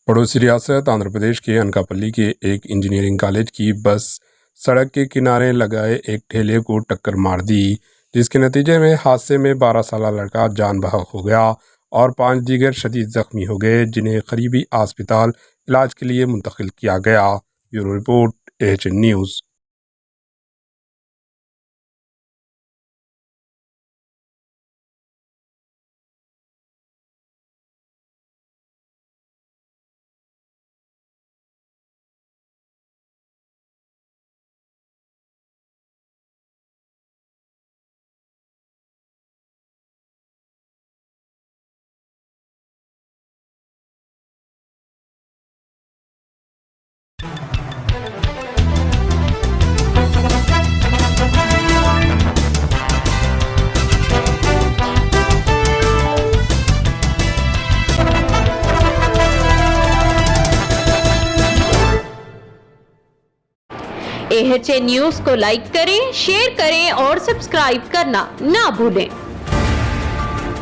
पड़ोसी रियासत आंध्र प्रदेश के अनकापल्ली के एक इंजीनियरिंग कॉलेज की बस सड़क के किनारे लगाए एक ठेले को टक्कर मार दी, जिसके नतीजे में हादसे में 12 साल लड़का जान बहक हो गया और 5 दीगर शदीद जख्मी हो गए, जिन्हें करीबी अस्पताल इलाज के लिए मुंतकिल किया गया। Bureau report, AHN news. AHN news को लाइक करें, शेयर करें और सब्सक्राइब करना ना भूलें।